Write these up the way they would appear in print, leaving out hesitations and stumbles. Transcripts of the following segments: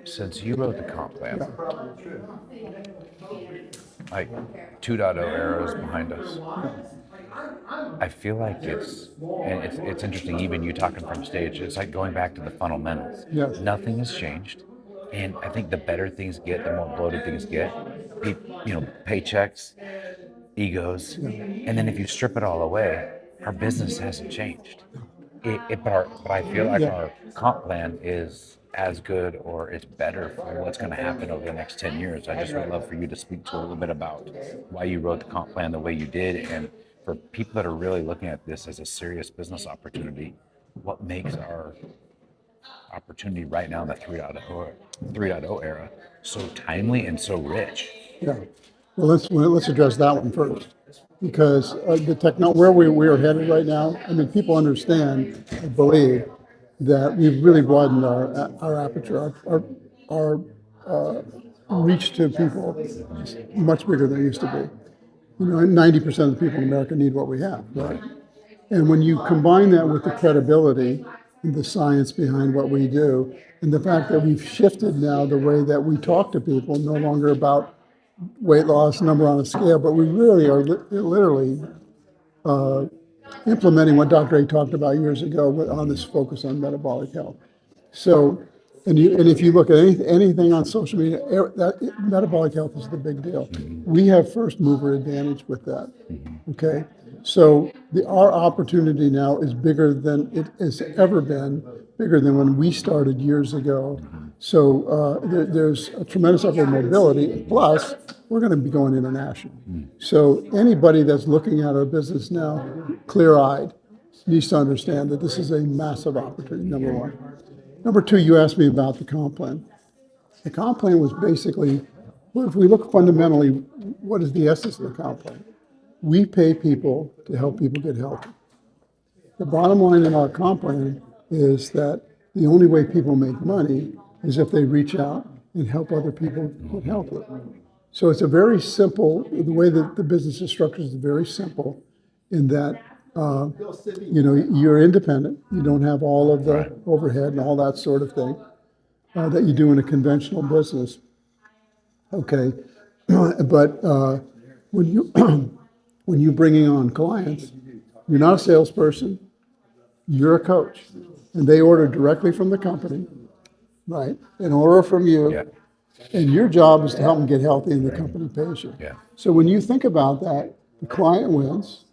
Since you wrote the comp plan, Yeah. like 2.0 era is behind us. Yeah. I feel like it's interesting. Even you talking from stage, it's like going back to the fundamentals. Yes. Nothing has changed, and I think the better things get, the more bloated things get. Paychecks, egos, and then if you strip it all away, our business hasn't changed. But I feel like Yeah. our comp plan is as good or it's better for what's going to happen over the next 10 years. I just would love for you to speak to a little bit about why you wrote the comp plan the way you did, and for people that are really looking at this as a serious business opportunity, what makes our opportunity right now in the 3.0 era so timely and so rich. Yeah. Well, let's address that one first, because where we are headed right now. I mean, people understand, I believe, that we've really broadened our aperture, our reach to people is much bigger than it used to be. 90% of the people in America need what we have, right? And when you combine that with the credibility and the science behind what we do, and the fact that we've shifted now the way that we talk to people, no longer about weight loss number on a scale, but we really are literally implementing what Dr. A talked about years ago on this focus on metabolic health. So, and if you look at anything on social media, metabolic health is the big deal. We have first mover advantage with that. Okay, so our opportunity now is bigger than it has ever been, bigger than when we started years ago. So there's a tremendous upward mobility. Plus, we're going to be going international. So anybody that's looking at our business now, clear-eyed, needs to understand that this is a massive opportunity. Number one. Number two, you asked me about the comp plan. The comp plan was basically, well, if we look fundamentally, what is the essence of the comp plan? We pay people to help people get healthy. The bottom line in our comp plan is that the only way people make money is if they reach out and help other people get healthy. So it's a very simple, the way that the business is structured is very simple in that, you're independent. You don't have all of the overhead and all that sort of thing that you do in a conventional business. Okay, but when you when you're bringing on clients, you're not a salesperson. You're a coach, and they order directly from the company, right? An order from you, Yeah. and your job is to help them get healthy, and the company pays you. Yeah. So when you think about that, the client wins,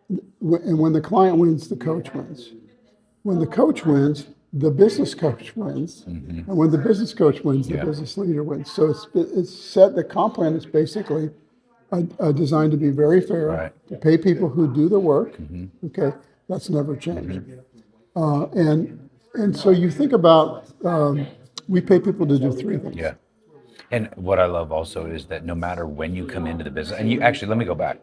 and when the client wins, the coach wins. When the coach wins, the business coach wins, and when the business coach wins, the Yeah. business leader wins. So it's set. The comp plan is basically designed to be very fair, Right. to pay people who do the work. Okay, that's never changed. And so you think about, we pay people to do three things. Yeah. And what I love also is that no matter when you come into the business, and you actually, let me go back.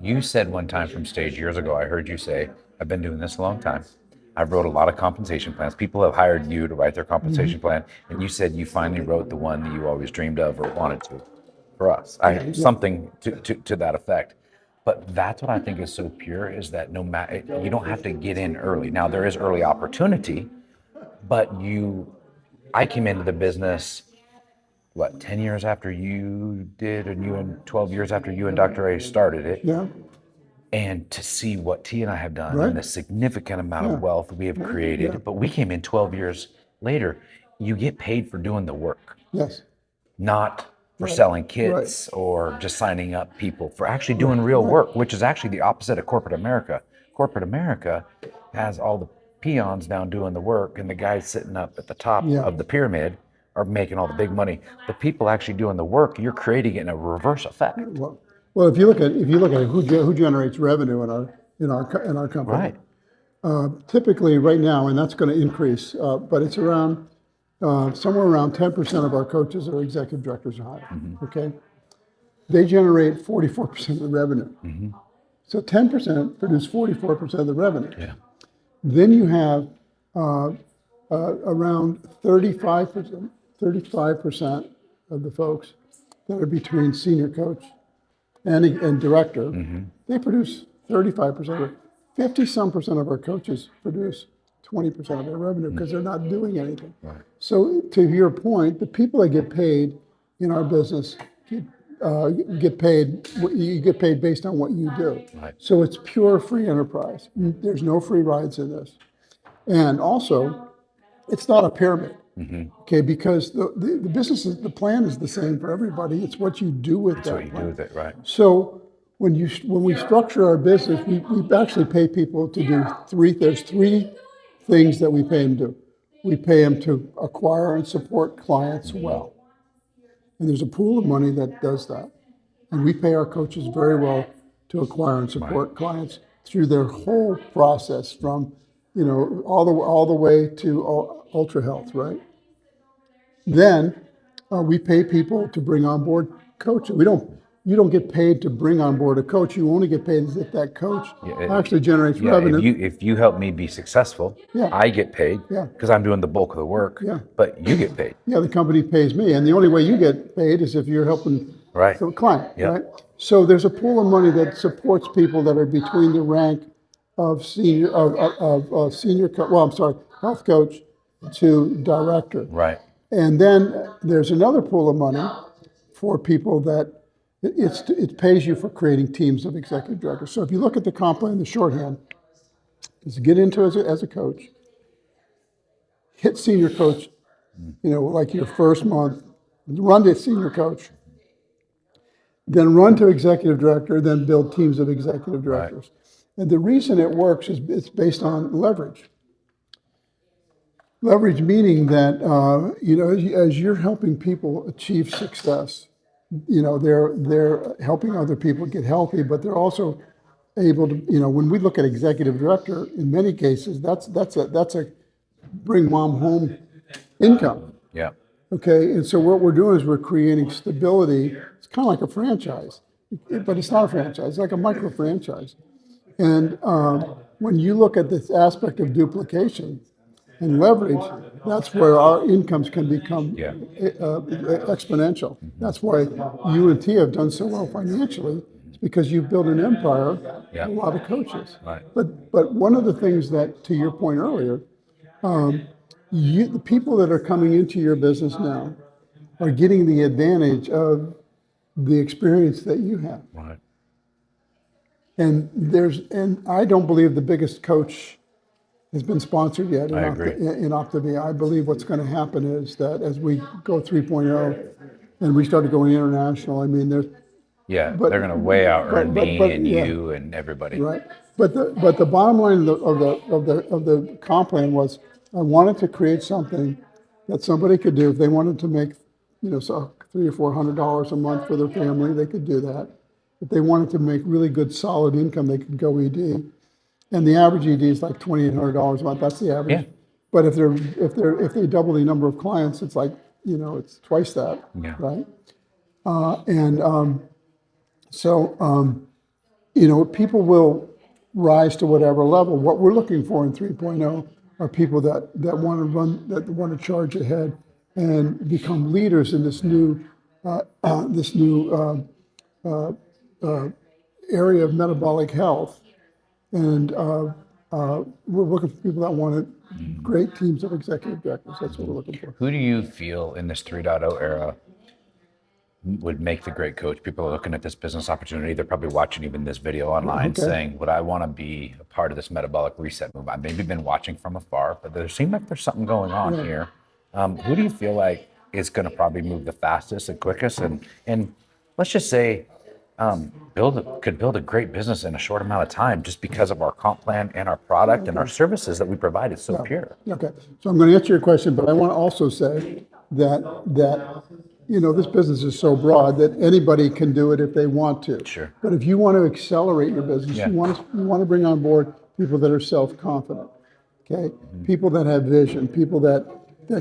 You said one time from stage years ago, I heard you say, I've been doing this a long time. I've wrote a lot of compensation plans. People have hired you to write their compensation plan. And you said you finally wrote the one that you always dreamed of or wanted to for us. Something to that effect. But that's what I think is so pure is that no matter, you don't have to get in early. Now, there is early opportunity, but I came into the business, 10 years after you did, and 12 years after you and Dr. A started it. Yeah, And to see what T and I have done right. and the significant amount Yeah. of wealth we have created, Yeah. but we came in 12 years later. You get paid for doing the work, Yes. not for Right. selling kits or just signing up people, for actually doing real work, which is actually the opposite of corporate America. Corporate America has all the peons down doing the work, and the guys sitting up at the top Yeah. of the pyramid are making all the big money. The people actually doing the work, you're creating it in a reverse effect. Well, if you look at who generates revenue in our company, Right. typically right now, and that's going to increase, but it's around somewhere around 10% of our coaches are executive directors are hired. Okay, they generate 44% of the revenue. So 10% produce 44% of the revenue. Yeah. Then you have around 35% of the folks that are between senior coach and director. They produce 35% of it. 50-some% of our coaches produce 20% of their revenue because they're not doing anything. So to your point, the people that get paid in our business get paid. You get paid based on what you do. Right. So it's pure free enterprise. There's no free rides in this, and also, it's not a pyramid. Okay, because the business the plan is the same for everybody. It's what you do with That's that what you do plan. with it, right? So when we structure our business, we actually pay people to do there's three things that we pay them to do. We pay them to acquire and support clients well. And there's a pool of money that does that. And we pay our coaches very well to acquire and support clients through their whole process from, all the way to Ultra Health, right? Then we pay people to bring on board coaches. You don't get paid to bring on board a coach. You only get paid if that coach actually generates revenue. If you help me be successful, I get paid because I'm doing the bulk of the work. But you get paid. Yeah, the company pays me, and the only way you get paid is if you're helping the client, right? So there's a pool of money that supports people that are between the rank of health coach to director. Right. And then there's another pool of money for people that it pays you for creating teams of executive directors. So if you look at the comp plan, the shorthand is get into as a coach, hit senior coach, like your first month, run to senior coach, then run to executive director, then build teams of executive directors. Right. And the reason it works is it's based on leverage. Leverage meaning that, as you're helping people achieve success, they're helping other people get healthy, but they're also able to, when we look at executive director, in many cases, that's a bring mom home income. Yeah. Okay, and so what we're doing is we're creating stability. It's kind of like a franchise, but it's not a franchise. It's like a micro franchise. And when you look at this aspect of duplication and leverage, that's where our incomes can become exponential. That's why you and T have done so well financially. It's because you've built an empire, a lot of coaches. Right. But one of the things that, to your point earlier, the people that are coming into your business now are getting the advantage of the experience that you have. Right. And I don't believe the biggest coach has been sponsored yet in Optavia. I believe what's going to happen is that as we go 3.0 and we start going international, I mean, they're going to way out earn me and you and everybody. Right. But the bottom line of the comp plan was I wanted to create something that somebody could do if they wanted to make, so $300 or $400 a month for their family, they could do that. If they wanted to make really good solid income, they could go ED. And the average ED is like $2,800 a month. That's the average. Yeah. But if they double the number of clients, it's like, it's twice that. Yeah. Right. People will rise to whatever level. What we're looking for in 3.0 are people that want to run, that want to charge ahead and become leaders in this new area of metabolic health. And we're looking for people that want great teams of executive directors. That's what we're looking for. Who do you feel in this 3.0 era would make the great coach? People are looking at this business opportunity. They're probably watching even this video online saying, would I want to be a part of this metabolic reset movement? I've maybe been watching from afar, but there seems like there's something going on here. Who do you feel like is going to probably move the fastest and quickest? And let's just say could build a great business in a short amount of time just because of our comp plan and our product and our services that we provide is so pure. Okay, so I'm going to answer your question, but I want to also say that this business is so broad that anybody can do it if they want to. Sure. But if you want to accelerate your business, you want to bring on board people that are self-confident, okay? Mm-hmm. People that have vision, people that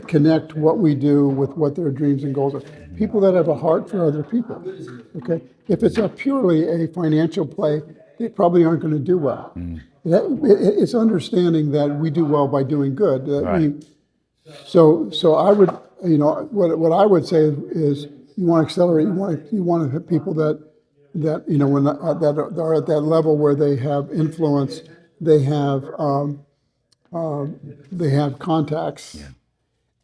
connect what we do with what their dreams and goals are. People that have a heart for other people, okay? If it's purely a financial play, they probably aren't going to do well. Mm. It's understanding that we do well by doing good. So I would, what I would say is you want to accelerate. You want to have people that are at that level where they have influence, they have they have contacts,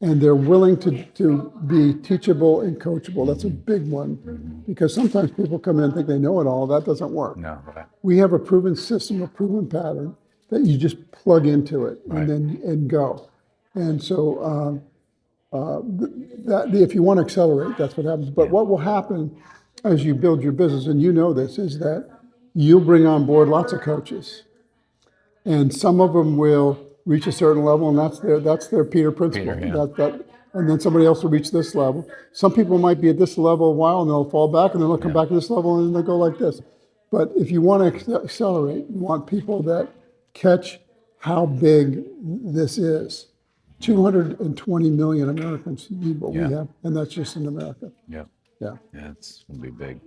and they're willing to be teachable and coachable. That's a big one, because sometimes people come in and think they know it all. That doesn't work. No, right. We have a proven system, a proven pattern that you just plug into it and go. And so that if you want to accelerate, that's what happens. But what will happen as you build your business, and you know this, is that you'll bring on board lots of coaches, and some of them will reach a certain level, and that's their Peter principle. And then somebody else will reach this level. Some people might be at this level a while, and they'll fall back, and then they'll come back to this level, and then they'll go like this. But if you want to accelerate, you want people that catch how big this is. 220 million Americans need what we have, and that's just in America. Yeah. Yeah. Yeah, it's gonna be big.